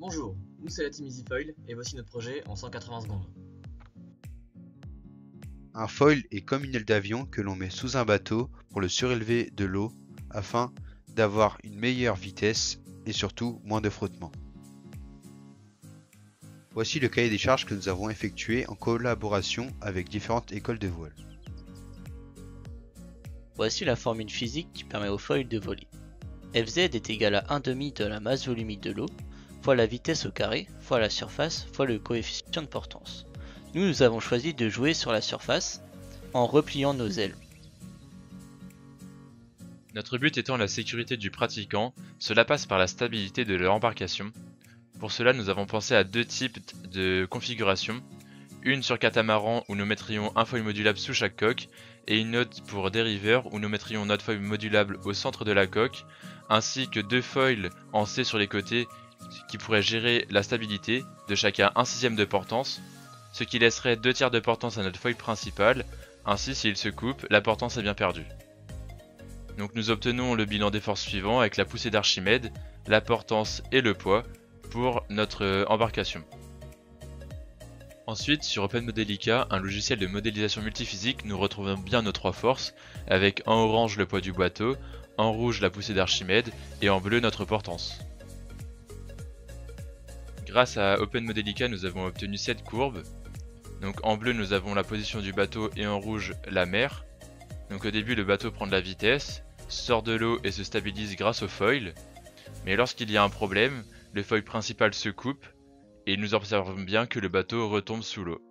Bonjour, nous c'est la team EasyFoil et voici notre projet en 180 secondes. Un foil est comme une aile d'avion que l'on met sous un bateau pour le surélever de l'eau afin d'avoir une meilleure vitesse et surtout moins de frottement. Voici le cahier des charges que nous avons effectué en collaboration avec différentes écoles de voile. Voici la formule physique qui permet au foil de voler. Fz est égal à 1/2 de la masse volumique de l'eau, fois la vitesse au carré, fois la surface, fois le coefficient de portance. Nous avons choisi de jouer sur la surface en repliant nos ailes. Notre but étant la sécurité du pratiquant, cela passe par la stabilité de l'embarcation. Pour cela, nous avons pensé à deux types de configurations. Une sur catamaran où nous mettrions un foil modulable sous chaque coque, et une autre pour dériveur où nous mettrions notre foil modulable au centre de la coque, ainsi que deux foils en C sur les côtés qui pourraient gérer la stabilité, de chacun 1/6 de portance, ce qui laisserait 2/3 de portance à notre foil principal. Ainsi, s'il se coupe, la portance est bien perdue. Donc nous obtenons le bilan des forces suivant avec la poussée d'Archimède, la portance et le poids pour notre embarcation. Ensuite, sur OpenModelica, un logiciel de modélisation multiphysique, nous retrouvons bien nos trois forces, avec en orange le poids du bateau, en rouge la poussée d'Archimède et en bleu notre portance. Grâce à OpenModelica, nous avons obtenu 7 courbes. Donc en bleu nous avons la position du bateau et en rouge la mer. Donc au début le bateau prend de la vitesse, sort de l'eau et se stabilise grâce au foil. Mais lorsqu'il y a un problème, le foil principal se coupe et nous observons bien que le bateau retombe sous l'eau.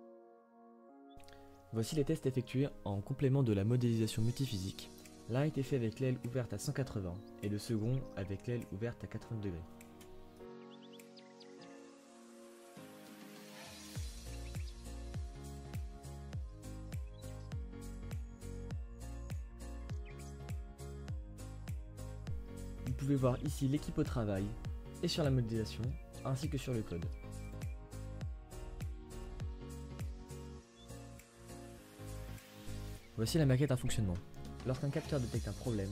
Voici les tests effectués en complément de la modélisation multiphysique. L'un a été fait avec l'aile ouverte à 180 et le second avec l'aile ouverte à 80 degrés. Vous pouvez voir ici l'équipe au travail et sur la modélisation ainsi que sur le code. Voici la maquette en fonctionnement. Lorsqu'un capteur détecte un problème,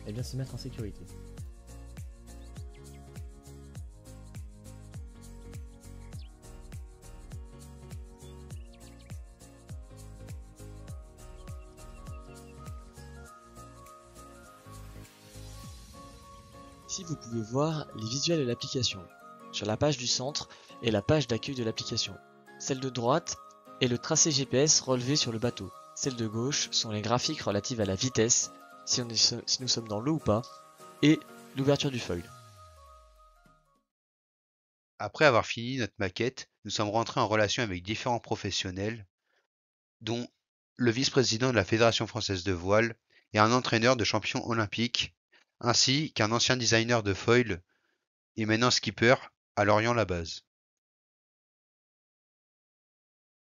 elle vient se mettre en sécurité. Ici vous pouvez voir les visuels de l'application, sur la page du centre et la page d'accueil de l'application. Celle de droite est le tracé GPS relevé sur le bateau. Celles de gauche sont les graphiques relatifs à la vitesse, si nous sommes dans l'eau ou pas, et l'ouverture du foil. Après avoir fini notre maquette, nous sommes rentrés en relation avec différents professionnels, dont le vice-président de la Fédération française de voile et un entraîneur de champion olympique, ainsi qu'un ancien designer de foil et maintenant skipper à Lorient-la-Base.